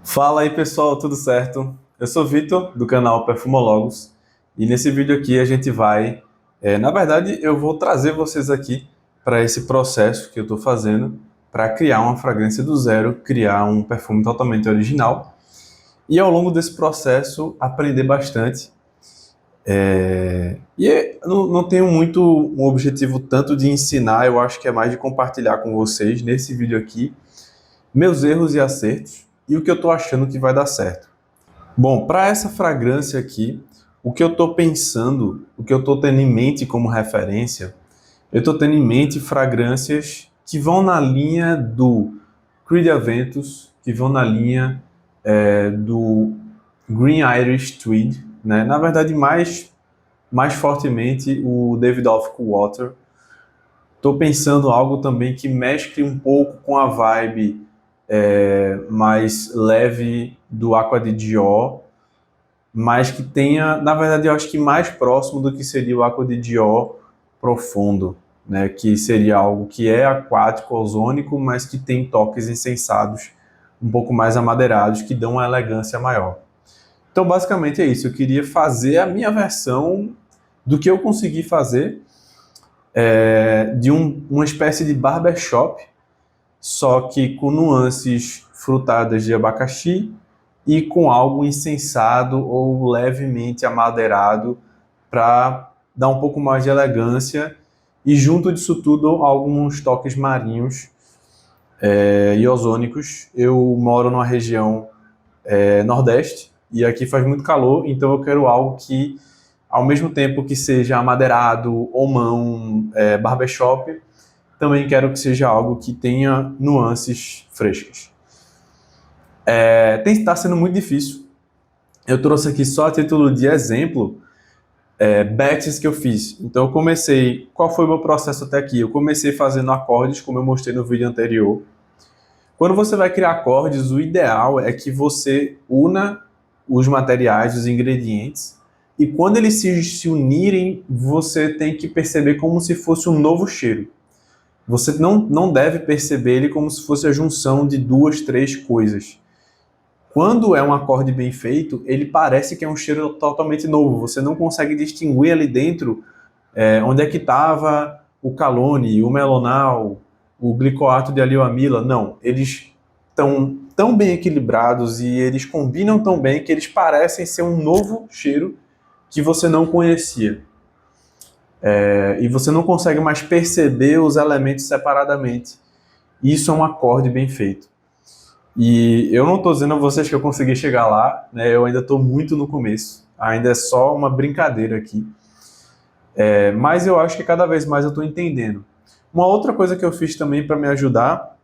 Fala aí pessoal, tudo certo? Eu sou Vitor, do canal Perfumologos, e nesse vídeo aqui a gente vai, na verdade eu vou trazer vocês aqui para esse processo que eu estou fazendo para criar uma fragrância do zero, criar um perfume totalmente original e ao longo desse processo aprender bastante. Não tenho muito um objetivo tanto de ensinar, eu acho que é mais de compartilhar com vocês nesse vídeo aqui meus erros e acertos e o que eu estou achando que vai dar certo. Bom, para essa fragrância aqui, o que eu estou pensando, o que eu estou tendo em mente como referência, eu estou tendo em mente fragrâncias que vão na linha do Creed Aventus, que vão na linha do Green Irish Tweed, né? Na verdade, mais fortemente o David of Coolwater. Estou pensando algo também que mescle um pouco com a vibe mais leve do Acqua di Gio, mas que tenha, na verdade, eu acho que mais próximo do que seria o Acqua di Gio profundo, né? Que seria algo que é aquático, ozônico, mas que tem toques incensados, um pouco mais amadeirados, que dão uma elegância maior. Então, basicamente é isso. Eu queria fazer a minha versão do que eu consegui fazer de uma espécie de barbershop, só que com nuances frutadas de abacaxi e com algo incensado ou levemente amadeirado para dar um pouco mais de elegância e junto disso tudo alguns toques marinhos e ozônicos. Eu moro numa região nordeste e aqui faz muito calor, então eu quero algo que ao mesmo tempo que seja amadeirado ou mão barbershop, também quero que seja algo que tenha nuances frescas. Está sendo muito difícil. Eu trouxe aqui só a título de exemplo batches que eu fiz. Então eu comecei, qual foi o meu processo até aqui? Eu comecei fazendo acordes, como eu mostrei no vídeo anterior. Quando você vai criar acordes, o ideal é que você una os materiais, os ingredientes, e quando eles se unirem, você tem que perceber como se fosse um novo cheiro. Você não deve perceber ele como se fosse a junção de duas, três coisas. Quando é um acorde bem feito, ele parece que é um cheiro totalmente novo. Você não consegue distinguir ali dentro onde é que estava o calone, o melonal, o glicoato de alioamila. Não, eles estão tão bem equilibrados e eles combinam tão bem que eles parecem ser um novo cheiro que você não conhecia. E você não consegue mais perceber os elementos separadamente. Isso é um acorde bem feito. E eu não estou dizendo a vocês que eu consegui chegar lá, né? Eu ainda estou muito no começo, ainda é só uma brincadeira aqui. Mas eu acho que cada vez mais eu estou entendendo. Uma outra coisa que eu fiz também para me ajudar,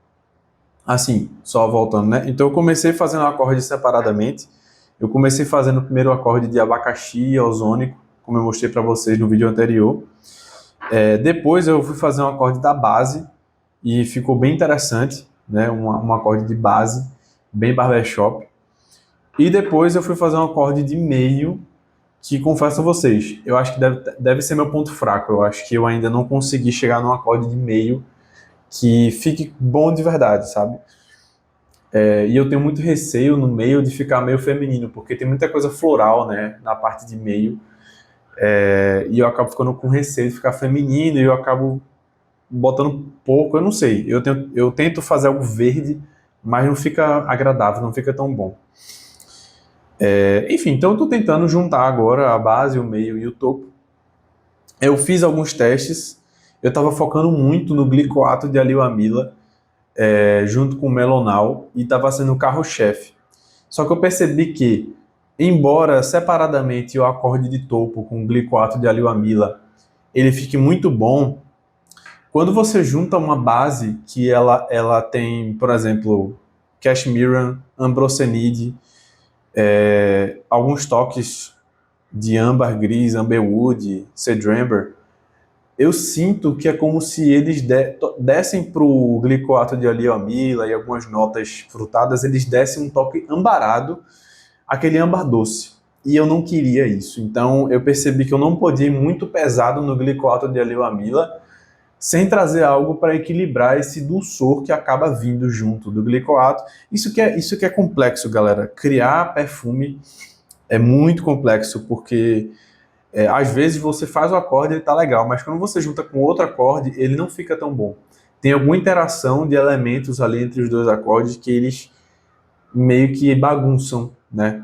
assim, só voltando, né? Então eu comecei fazendo acorde separadamente. Eu comecei fazendo o primeiro acorde de abacaxi ozônico, como eu mostrei para vocês no vídeo anterior. Depois eu fui fazer um acorde da base e ficou bem interessante, né? Um acorde de base, bem barbershop. E depois eu fui fazer um acorde de meio, que confesso a vocês, eu acho que deve ser meu ponto fraco. Eu acho que eu ainda não consegui chegar num acorde de meio que fique bom de verdade, sabe? E eu tenho muito receio no meio de ficar meio feminino, porque tem muita coisa floral, né, na parte de meio. E eu acabo ficando com receio de ficar feminino e eu acabo botando pouco, eu não sei. Eu tento fazer algo verde, mas não fica agradável, não fica tão bom. Enfim, então eu estou tentando juntar agora a base, o meio e o topo. Eu fiz alguns testes, eu estava focando muito no glicoato de alioamila, junto com o melonal, e estava sendo o carro-chefe. Só que eu percebi que, embora separadamente o acorde de topo com o glicoato de alioamila ele fique muito bom, quando você junta uma base que ela tem, por exemplo, cashmere, ambrosenide, alguns toques de âmbar gris, amberwood, cedramber, eu sinto que é como se eles dessem para o glicoato de alioamila e algumas notas frutadas, eles dessem um toque ambarado, aquele âmbar doce. E eu não queria isso. Então eu percebi que eu não podia ir muito pesado no glicoato de alioamila, sem trazer algo para equilibrar esse dulçor que acaba vindo junto do glicoato. Isso que é complexo, galera. Criar perfume é muito complexo, porque às vezes você faz o acorde e ele tá legal, mas quando você junta com outro acorde, ele não fica tão bom. Tem alguma interação de elementos ali entre os dois acordes que eles meio que bagunçam, né?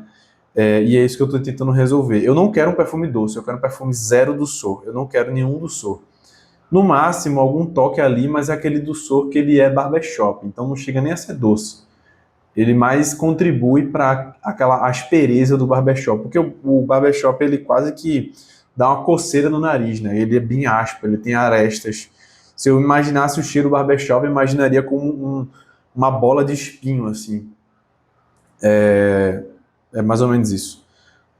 E é isso que eu estou tentando resolver. Eu não quero um perfume doce, eu quero um perfume zero doçor. Eu não quero nenhum doçor. No máximo, algum toque ali, mas é aquele doçor que ele é barbershop, então não chega nem a ser doce. Ele mais contribui para aquela aspereza do barbershop, porque o barbershop ele quase que dá uma coceira no nariz, né? Ele é bem áspero, ele tem arestas. Se eu imaginasse o cheiro do barbershop, eu imaginaria como uma bola de espinho, assim. É mais ou menos isso.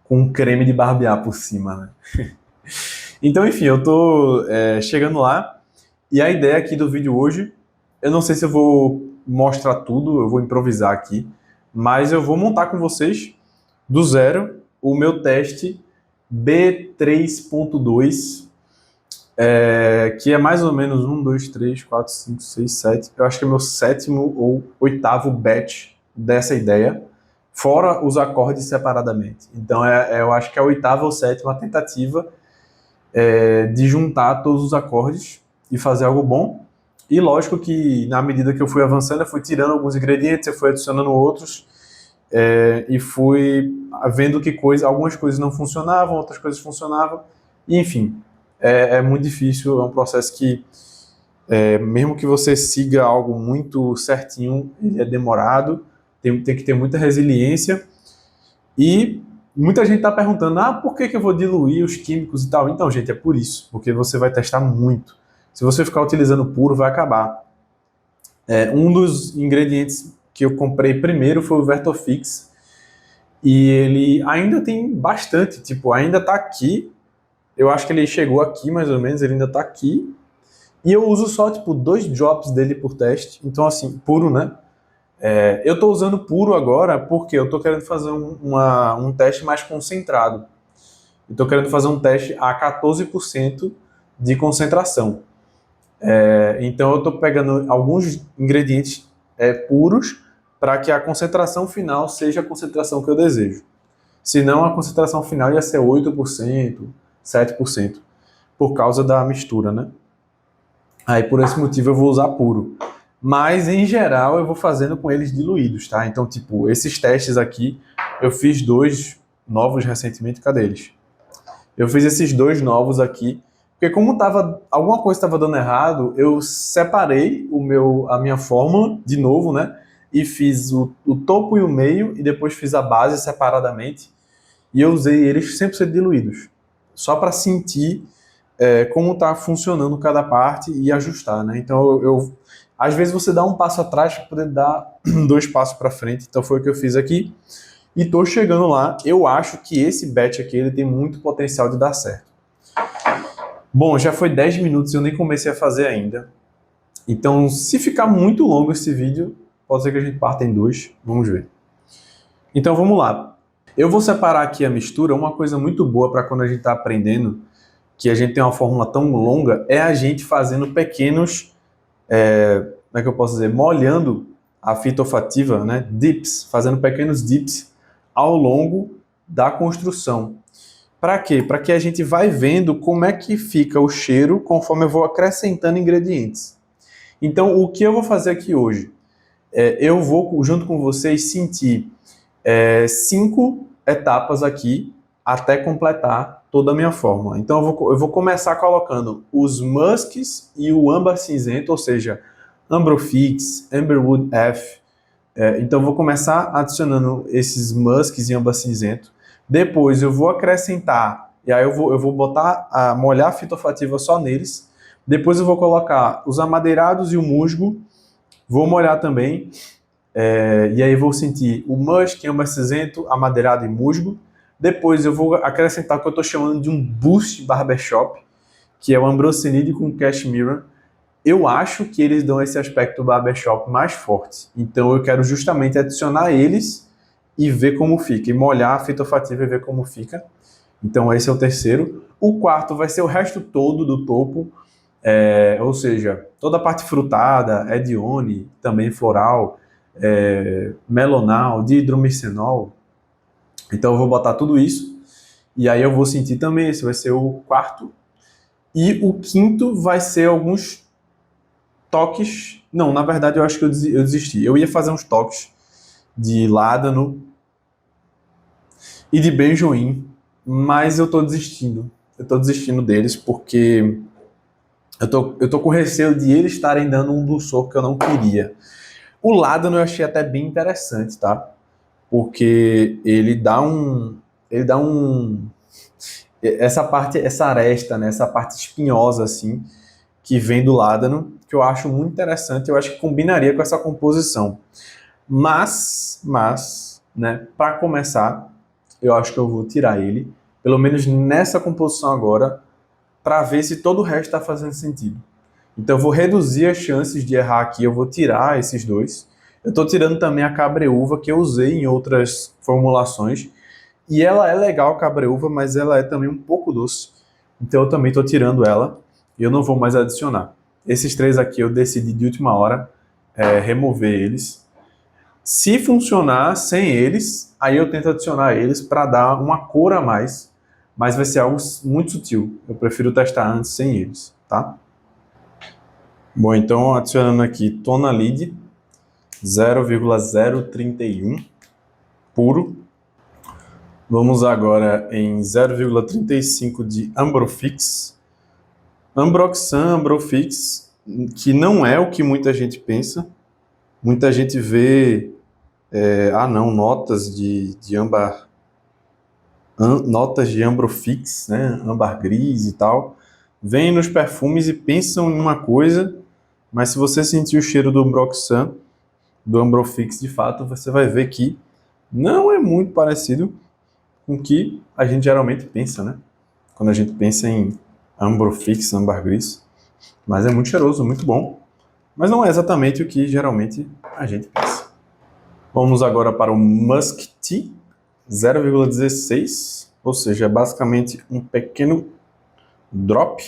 Com um creme de barbear por cima, né? Então, enfim, eu tô chegando lá. E a ideia aqui do vídeo hoje, eu não sei se eu vou mostrar tudo, eu vou improvisar aqui, mas eu vou montar com vocês, do zero, o meu teste B3.2, que é mais ou menos 1, 2, 3, 4, 5, 6, 7. Eu acho que é meu 7º ou 8º batch dessa ideia, fora os acordes separadamente. Então, eu acho que é a 8ª ou 7ª tentativa de juntar todos os acordes e fazer algo bom. E lógico que na medida que eu fui avançando, eu fui tirando alguns ingredientes, eu fui adicionando outros, e fui vendo que algumas coisas não funcionavam, outras coisas funcionavam, e, enfim, é muito difícil, é um processo que, mesmo que você siga algo muito certinho, ele é demorado, tem que ter muita resiliência, e muita gente está perguntando, por que eu vou diluir os químicos e tal? Então, gente, é por isso, porque você vai testar muito. Se você ficar utilizando puro, vai acabar. Um dos ingredientes que eu comprei primeiro foi o Vertofix, e ele ainda tem bastante, tipo, ainda está aqui, eu acho que ele chegou aqui mais ou menos, ele ainda está aqui, e eu uso só, tipo, 2 drops dele por teste, então assim, puro, né? Eu estou usando puro agora porque eu estou querendo fazer um teste mais concentrado. Estou querendo fazer um teste a 14% de concentração. Então eu estou pegando alguns ingredientes puros para que a concentração final seja a concentração que eu desejo. Senão a concentração final ia ser 8%, 7%, por causa da mistura, né? Aí por esse motivo eu vou usar puro. Mas em geral eu vou fazendo com eles diluídos, tá? Então, tipo, esses testes aqui, eu fiz 2 novos recentemente, cadê eles? Eu fiz esses 2 novos aqui, porque como alguma coisa estava dando errado, eu separei a minha fórmula de novo, né? E fiz o topo e o meio, e depois fiz a base separadamente, e eu usei eles 100% diluídos, só para sentir como está funcionando cada parte e ajustar, né? Então, às vezes você dá um passo atrás para poder dar 2 passos para frente, então foi o que eu fiz aqui. E tô chegando lá, eu acho que esse batch aqui ele tem muito potencial de dar certo. Bom, já foi 10 minutos e eu nem comecei a fazer ainda. Então, se ficar muito longo esse vídeo, pode ser que a gente parta em 2, vamos ver. Então, vamos lá. Eu vou separar aqui a mistura, uma coisa muito boa para quando a gente está aprendendo, que a gente tem uma fórmula tão longa, é a gente fazendo pequenos, como é que eu posso dizer, molhando a fita olfativa, né, dips, fazendo pequenos dips ao longo da construção. Para quê? Para que a gente vai vendo como é que fica o cheiro conforme eu vou acrescentando ingredientes. Então, o que eu vou fazer aqui hoje? Eu vou, junto com vocês, sentir 5 etapas aqui até completar toda a minha fórmula. Então, eu vou começar colocando os musks e o âmbar cinzento, ou seja, Ambrofix, Amberwood F. Então, eu vou começar adicionando esses musks e âmbar cinzento. Depois, eu vou acrescentar, e aí eu vou molhar a fita olfativa só neles. Depois, eu vou colocar os amadeirados e o musgo. Vou molhar também. E aí, eu vou sentir o musk, âmbar cinzento, amadeirado e musgo. Depois, eu vou acrescentar o que eu estou chamando de um boost barbershop, que é o ambrosinide com cashmere. Eu acho que eles dão esse aspecto barbershop mais forte. Então, eu quero justamente adicionar eles e ver como fica. E molhar a fita olfativa e ver como fica. Então, esse é o terceiro. O quarto vai ser o resto todo do topo. Ou seja, toda a parte frutada, edione, também floral, melonal, dihidromicenol. Então eu vou botar tudo isso, e aí eu vou sentir também, esse vai ser o quarto. E o quinto vai ser alguns toques. Não, na verdade eu acho que eu desisti. Eu ia fazer uns toques de ládano e de benjoim, mas eu tô desistindo. Eu tô desistindo deles porque eu tô com receio de eles estarem dando um dulçor que eu não queria. O ládano eu achei até bem interessante, tá? Porque essa parte, essa aresta, né? Essa parte espinhosa assim, que vem do ládano, que eu acho muito interessante, eu acho que combinaria com essa composição. Mas, né, para começar, eu acho que eu vou tirar ele, pelo menos nessa composição agora, para ver se todo o resto está fazendo sentido. Então eu vou reduzir as chances de errar aqui, eu vou tirar esses dois. Eu estou tirando também a cabreúva, que eu usei em outras formulações, e ela é legal, a cabreúva, mas ela é também um pouco doce. Então eu também estou tirando ela, e eu não vou mais adicionar. Esses três aqui eu decidi de última hora remover eles. Se funcionar sem eles, aí eu tento adicionar eles para dar uma cor a mais, mas vai ser algo muito sutil. Eu prefiro testar antes sem eles, tá? Bom, então adicionando aqui Tonalide 0,031 puro. Vamos agora em 0,35 de Ambrofix. Ambroxan, Ambrofix, que não é o que muita gente pensa. Muita gente vê, não, notas de âmbar, notas de Ambrofix, né, âmbar gris e tal. Vêm nos perfumes e pensam em uma coisa, mas se você sentir o cheiro do Ambroxan, do Ambrofix de fato, você vai ver que não é muito parecido com o que a gente geralmente pensa, né? Quando a gente pensa em Ambrofix, âmbar gris. Mas é muito cheiroso, muito bom. Mas não é exatamente o que geralmente a gente pensa. Vamos agora para o Musk Tea 0,16, ou seja, é basicamente um pequeno drop,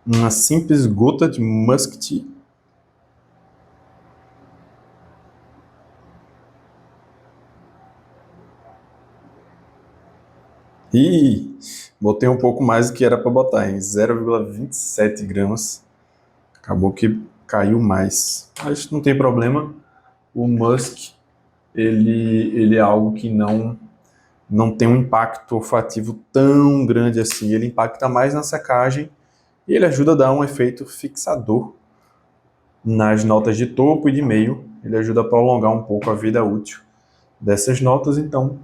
uma simples gota de Musk Tea. E botei um pouco mais do que era para botar, em 0,27 gramas. Acabou que caiu mais. Mas não tem problema. O musk, ele é algo que não tem um impacto olfativo tão grande assim. Ele impacta mais na secagem e ele ajuda a dar um efeito fixador nas notas de topo e de meio. Ele ajuda a prolongar um pouco a vida útil dessas notas, então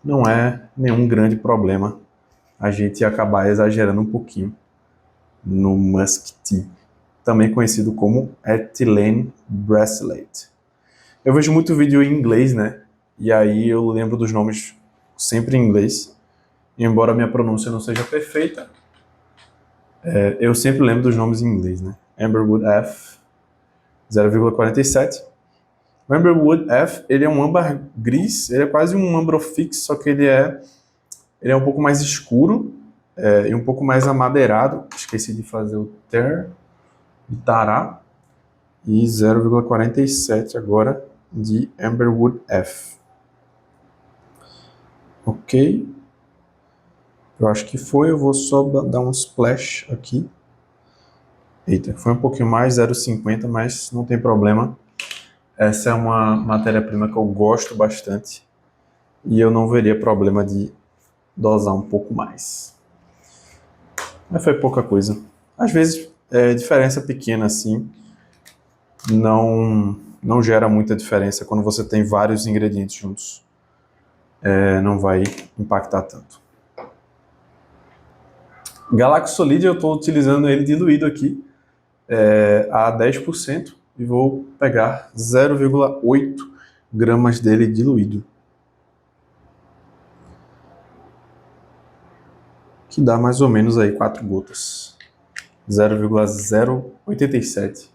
não é nenhum grande problema a gente acabar exagerando um pouquinho no Musk Tea, também conhecido como Ethylene Bracelet. Eu vejo muito vídeo em inglês, né? E aí eu lembro dos nomes sempre em inglês. E embora a minha pronúncia não seja perfeita, eu sempre lembro dos nomes em inglês, né? Amberwood F 0,47. O Amberwood F, ele é um âmbar gris, ele é quase um Ambrofix, só que ele é um pouco mais escuro e um pouco mais amadeirado. Esqueci de fazer o ter, de tará. E 0,47 agora de Amberwood F. Ok. Eu acho que foi, eu vou só dar um splash aqui. Eita, foi um pouquinho mais, 0,50, mas não tem problema. Essa é uma matéria-prima que eu gosto bastante e eu não veria problema de dosar um pouco mais. Mas foi pouca coisa. Às vezes, diferença pequena assim não gera muita diferença quando você tem vários ingredientes juntos. Não vai impactar tanto. Galaxolide eu estou utilizando ele diluído aqui a 10% e vou pegar 0,8 gramas dele diluído, que dá mais ou menos aí 4 gotas, 0,087.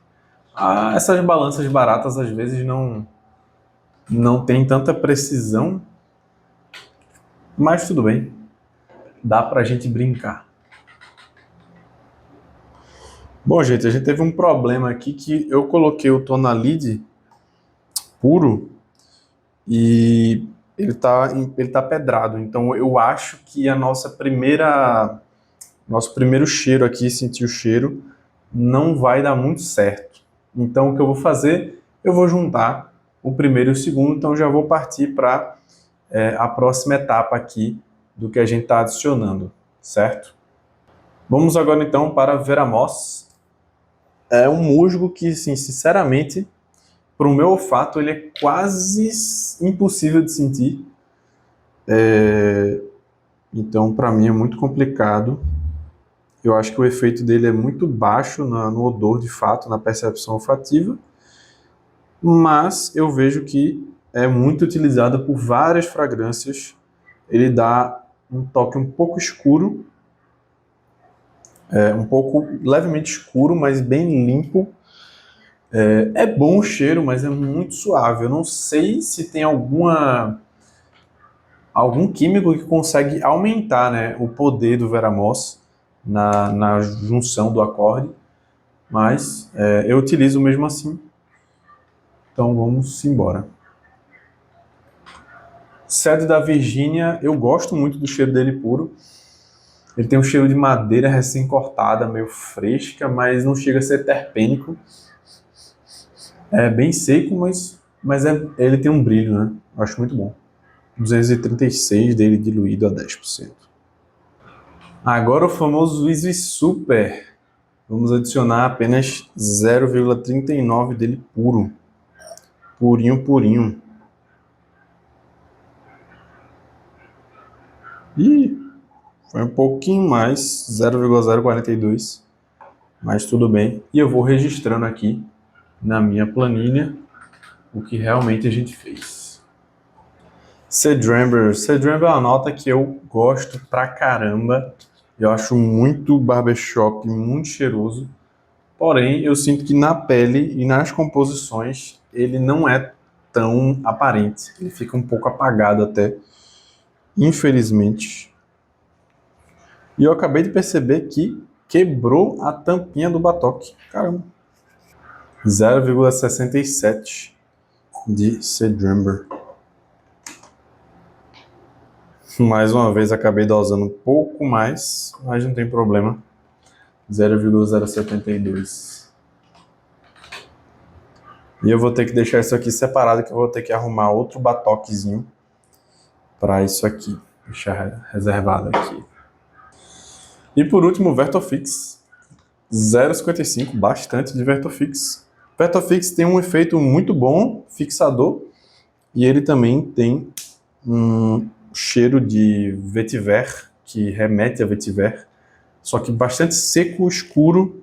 Essas balanças baratas às vezes não tem tanta precisão, mas tudo bem, dá pra gente brincar. Bom, gente, a gente teve um problema aqui que eu coloquei o Tonalide puro e ele tá pedrado. Então eu acho que nosso primeiro cheiro aqui, sentir o cheiro, não vai dar muito certo. Então o que eu vou fazer? Eu vou juntar o primeiro e o segundo, então já vou partir para a próxima etapa aqui do que a gente está adicionando, certo? Vamos agora então para Veramos. É um musgo que, sim, sinceramente, para o meu olfato, ele é quase impossível de sentir. Então, para mim, é muito complicado. Eu acho que o efeito dele é muito baixo no odor, de fato, na percepção olfativa, mas eu vejo que é muito utilizado por várias fragrâncias. Ele dá um toque um pouco escuro, um pouco levemente escuro, mas bem limpo. É bom o cheiro, mas é muito suave. Eu não sei se tem algum químico que consegue aumentar, né, o poder do Veramos na junção do acorde, mas eu utilizo mesmo assim. Então vamos embora. Cedro da Virgínia, eu gosto muito do cheiro dele puro. Ele tem um cheiro de madeira recém-cortada, meio fresca, mas não chega a ser terpênico. É bem seco, mas ele tem um brilho, né? Eu acho muito bom. 236 dele diluído a 10%. Agora o famoso Easy Super. Vamos adicionar apenas 0,39 dele puro. Purinho, purinho. Ih, foi um pouquinho mais, 0,042. Mas tudo bem. E eu vou registrando aqui na minha planilha o que realmente a gente fez. Cedramber. Cedramber é uma nota que eu gosto pra caramba. Eu acho muito barbershop, muito cheiroso. Porém, eu sinto que na pele e nas composições ele não é tão aparente. Ele fica um pouco apagado até, infelizmente. E eu acabei de perceber que quebrou a tampinha do batoque. Caramba. 0,67 de Cedramber. Mais uma vez acabei dosando um pouco mais, mas não tem problema. 0,072. E eu vou ter que deixar isso aqui separado, que eu vou ter que arrumar outro batoquezinho para isso aqui. Deixar reservado aqui. E por último, o Vertofix. 0,55, bastante de Vertofix. Vertofix tem um efeito muito bom, fixador, e ele também tem um cheiro de vetiver, que remete a vetiver, só que bastante seco, escuro,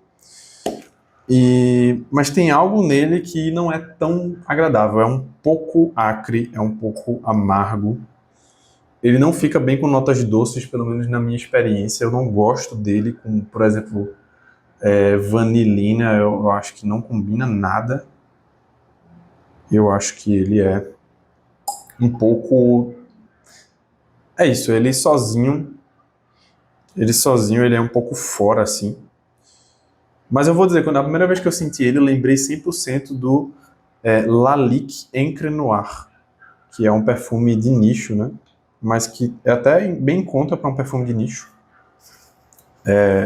mas tem algo nele que não é tão agradável, é um pouco acre, é um pouco amargo. Ele não fica bem com notas doces, pelo menos na minha experiência. Eu não gosto dele com, por exemplo, vanilina, eu acho que não combina nada. Eu acho que ele é um pouco... É isso, ele sozinho ele é um pouco fora, assim. Mas eu vou dizer, quando a primeira vez que eu senti ele, eu lembrei 100% do Lalique Encre Noir, que é um perfume de nicho, né? Mas que é até bem em conta para um perfume de nicho.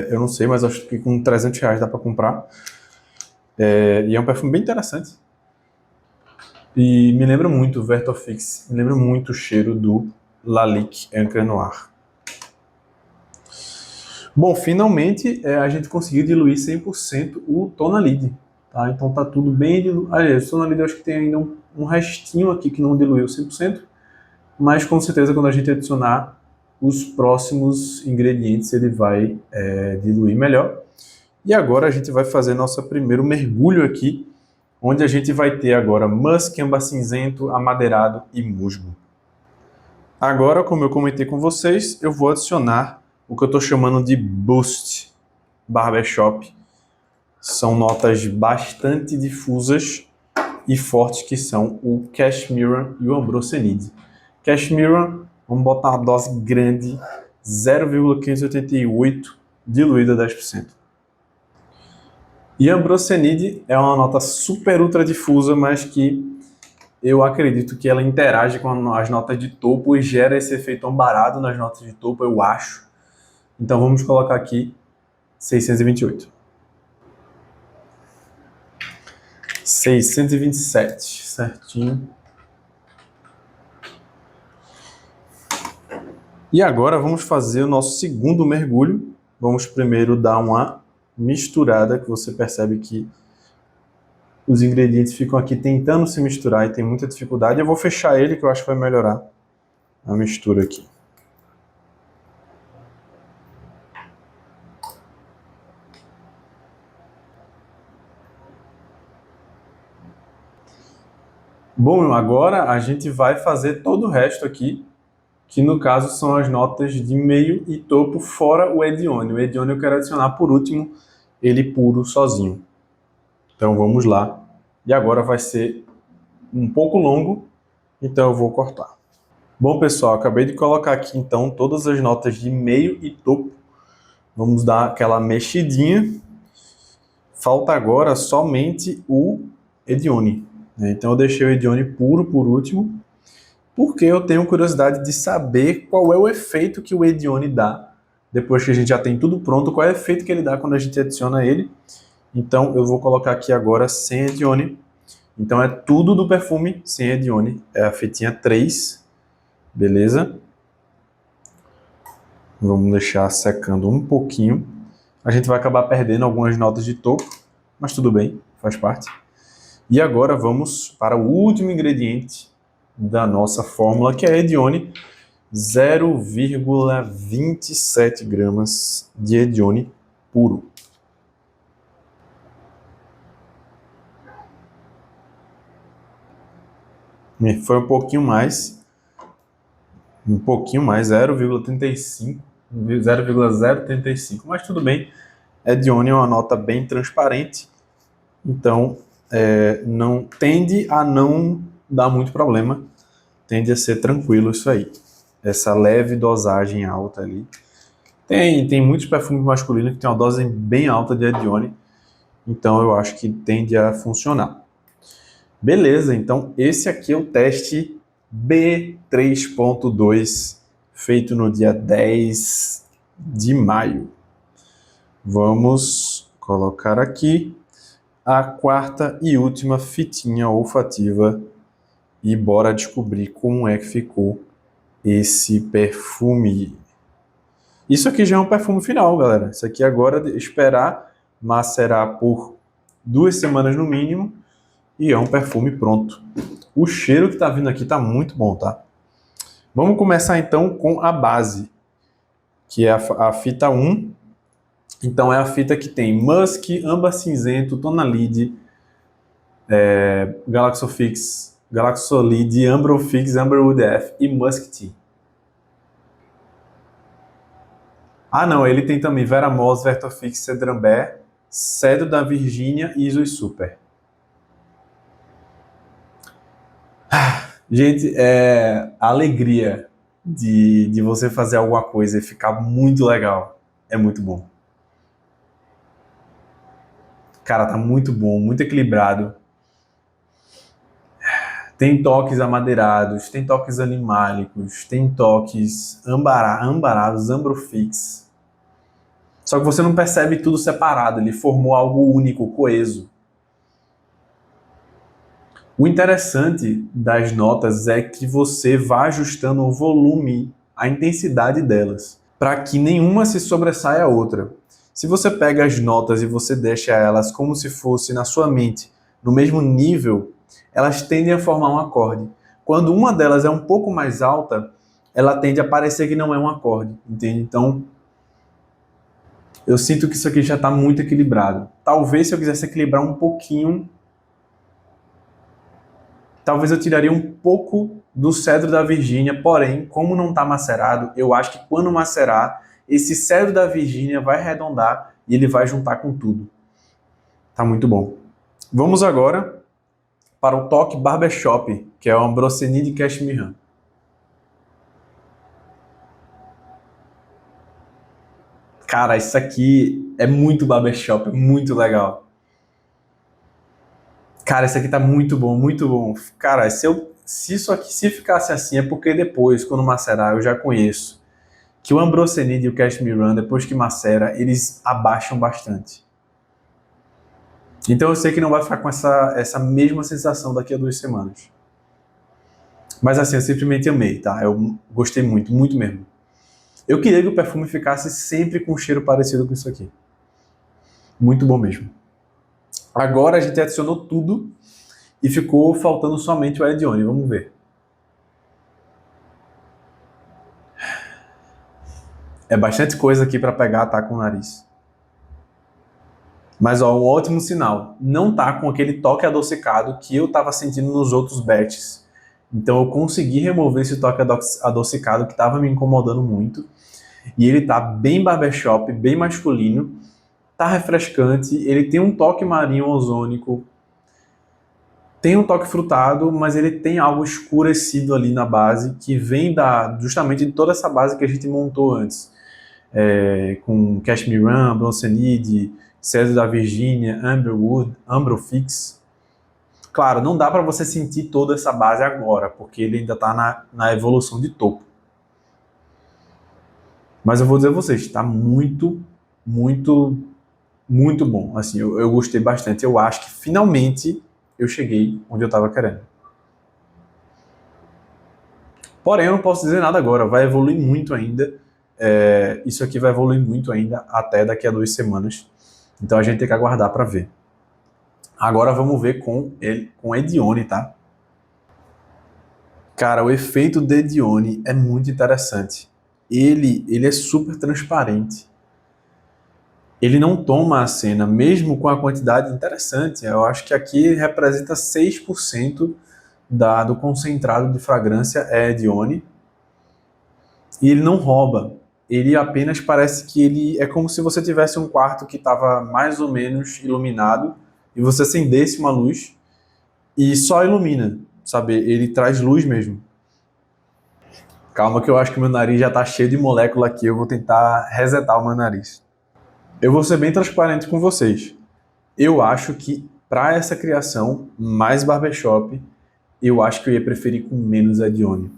Eu não sei, mas acho que com R$300 dá para comprar. E é um perfume bem interessante. E me lembra muito o Vertofix, me lembra muito o cheiro do Lalique Encre Noir. Bom, finalmente a gente conseguiu diluir 100% o Tonalide. Tá? Então tá tudo bem diluído. Aliás, o Tonalide eu acho que tem ainda um restinho aqui que não diluiu 100%, mas com certeza quando a gente adicionar os próximos ingredientes ele vai diluir melhor. E agora a gente vai fazer nosso primeiro mergulho aqui, onde a gente vai ter agora musk, âmbar cinzento, amadeirado e musgo. Agora, como eu comentei com vocês, eu vou adicionar o que eu estou chamando de Boost Barbershop. São notas bastante difusas e fortes que são o Cashmere e o Ambrosenide. Cashmere, vamos botar uma dose grande, 0,588 diluída a 10%. E ambrostenide é uma nota super ultra difusa, mas que eu acredito que ela interage com as notas de topo e gera esse efeito ambarado nas notas de topo, eu acho. Então vamos colocar aqui 628. 627, certinho. E agora vamos fazer o nosso segundo mergulho. Vamos primeiro dar uma misturada, que você percebe que os ingredientes ficam aqui tentando se misturar e tem muita dificuldade. Eu vou fechar ele, que eu acho que vai melhorar a mistura aqui. Bom, agora a gente vai fazer todo o resto aqui, que no caso são as notas de meio e topo, fora o Edione. O Edione eu quero adicionar por último, ele puro, sozinho. Então vamos lá. E agora vai ser um pouco longo, então eu vou cortar. Bom, pessoal, acabei de colocar aqui então todas as notas de meio e topo. Vamos dar aquela mexidinha. Falta agora somente o Edione, né? Então eu deixei o Edione puro por último, porque eu tenho curiosidade de saber qual é o efeito que o Edione dá. Depois que a gente já tem tudo pronto, qual é o efeito que ele dá quando a gente adiciona ele. Então eu vou colocar aqui agora sem Edione. Então é tudo do perfume sem Edione. É a fitinha 3, beleza? Vamos deixar secando um pouquinho. A gente vai acabar perdendo algumas notas de topo, mas tudo bem, faz parte. E agora vamos para o último ingrediente da nossa fórmula, que é a Edione. 0,27 gramas de Edione puro. Foi um pouquinho mais, 0,35, 0,035, mas tudo bem. Edione é uma nota bem transparente, então não tende a não dar muito problema, tende a ser tranquilo isso aí. Essa leve dosagem alta ali. Tem muitos perfumes masculinos que tem uma dose bem alta de Edione, então eu acho que tende a funcionar. Beleza, então esse aqui é o teste B3.2, feito no dia 10 de maio. Vamos colocar aqui a quarta e última fitinha olfativa e bora descobrir como é que ficou esse perfume. Isso aqui já é um perfume final, galera. Isso aqui agora é esperar macerar por 2 semanas no mínimo e é um perfume pronto. O cheiro que tá vindo aqui tá muito bom, tá? Vamos começar então com a base, que é a fita 1. Então é a fita que tem musk, âmbar cinzento, tonalide, Galaxofix, Galaxolide, Ambrofix, Amberwood F e Musk Tea. Ah não, ele tem também Veramoss, Vertofix, Cedrambé, Cedro da Virgínia e Isos Super. Gente, a alegria de você fazer alguma coisa e ficar muito legal é muito bom. Cara, tá muito bom, muito equilibrado. Tem toques amadeirados, tem toques animálicos, tem toques ambarados, ambrofix. Só que você não percebe tudo separado, ele formou algo único, coeso. O interessante das notas é que você vai ajustando o volume, a intensidade delas, para que nenhuma se sobressaia à outra. Se você pega as notas e você deixa elas como se fosse na sua mente, no mesmo nível, elas tendem a formar um acorde. Quando uma delas é um pouco mais alta, ela tende a parecer que não é um acorde, entende? Então, eu sinto que isso aqui já está muito equilibrado. Talvez se eu quisesse equilibrar um pouquinho, talvez eu tiraria um pouco do cedro da Virgínia, porém, como não está macerado, eu acho que quando macerar, esse cedro da Virgínia vai arredondar e ele vai juntar com tudo. Tá muito bom. Vamos agora para o toque Barbershop, que é o Ambrosini de Cashmere. Cara, isso aqui é muito barbershop, muito legal. Cara, esse aqui tá muito bom, muito bom. Cara, se isso aqui se ficasse assim, é porque depois, quando macerar, eu já conheço que o Ambrosenide e o Cashmere Run, depois que macera, eles abaixam bastante. Então eu sei que não vai ficar com essa mesma sensação daqui a 2 semanas. Mas assim, eu simplesmente amei, tá? Eu gostei muito, muito mesmo. Eu queria que o perfume ficasse sempre com um cheiro parecido com isso aqui. Muito bom mesmo. Agora a gente adicionou tudo e ficou faltando somente o Edione. Vamos ver. É bastante coisa aqui para pegar, tá, com o nariz. Mas ó, um ótimo sinal. Não tá com aquele toque adocicado que eu tava sentindo nos outros batches. Então eu consegui remover esse toque adocicado que tava me incomodando muito. E ele tá bem barbershop, bem masculino. Tá refrescante, ele tem um toque marinho ozônico. Tem um toque frutado, mas ele tem algo escurecido ali na base, que vem justamente de toda essa base que a gente montou antes. Com Cashmere Rum, Bronzenide, Cedro da Virgínia, Amberwood, Ambrofix. Claro, não dá para você sentir toda essa base agora, porque ele ainda está na evolução de topo. Mas eu vou dizer a vocês, está muito, muito, muito bom. Assim, eu gostei bastante. Eu acho que finalmente eu cheguei onde eu estava querendo. Porém, eu não posso dizer nada agora. Vai evoluir muito ainda. Isso aqui vai evoluir muito ainda até daqui a 2 semanas. Então a gente tem que aguardar para ver. Agora vamos ver com Edione, tá? Cara, o efeito de Edione é muito interessante. Ele é super transparente. Ele não toma a cena, mesmo com a quantidade interessante. Eu acho que aqui representa 6% do concentrado de fragrância é Edione. E ele não rouba. Ele apenas parece que ele é como se você tivesse um quarto que estava mais ou menos iluminado e você acendesse uma luz e só ilumina, sabe? Ele traz luz mesmo. Calma que eu acho que meu nariz já tá cheio de molécula aqui, eu vou tentar resetar o meu nariz. Eu vou ser bem transparente com vocês. Eu acho que para essa criação mais barbershop, eu acho que eu ia preferir com menos Edione.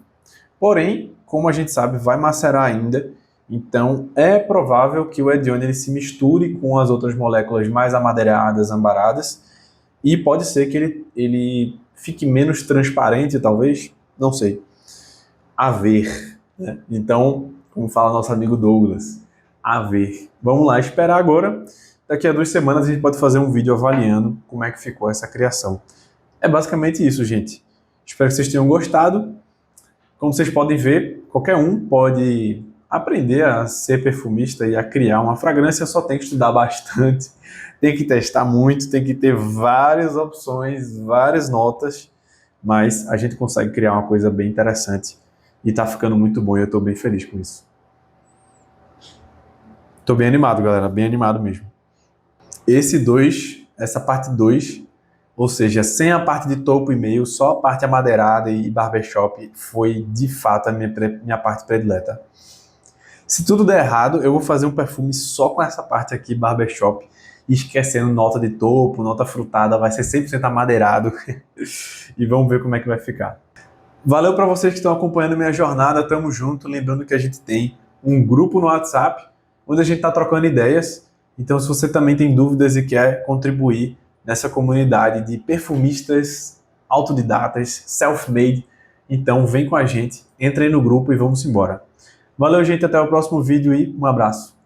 Porém, como a gente sabe, vai macerar ainda, então é provável que o Edione ele se misture com as outras moléculas mais amadeiradas, ambaradas, e pode ser que ele fique menos transparente, talvez, não sei. A ver, né? Então, como fala nosso amigo Douglas, a ver. Vamos lá, esperar agora. Daqui a 2 semanas a gente pode fazer um vídeo avaliando como é que ficou essa criação. É basicamente isso, gente. Espero que vocês tenham gostado. Como vocês podem ver, qualquer um pode aprender a ser perfumista e a criar uma fragrância, só tem que estudar bastante, tem que testar muito, tem que ter várias opções, várias notas, mas a gente consegue criar uma coisa bem interessante e tá ficando muito bom e eu tô bem feliz com isso. Tô bem animado, galera, bem animado mesmo. Essa parte 2, ou seja, sem a parte de topo e meio, só a parte amadeirada e barbershop foi de fato a minha parte predileta. Se tudo der errado, eu vou fazer um perfume só com essa parte aqui, barbershop, esquecendo nota de topo, nota frutada, vai ser 100% amadeirado. E vamos ver como é que vai ficar. Valeu para vocês que estão acompanhando minha jornada, tamo junto. Lembrando que a gente tem um grupo no WhatsApp, onde a gente está trocando ideias. Então, se você também tem dúvidas e quer contribuir nessa comunidade de perfumistas autodidatas, self-made, então vem com a gente, entra aí no grupo e vamos embora. Valeu, gente, até o próximo vídeo e um abraço.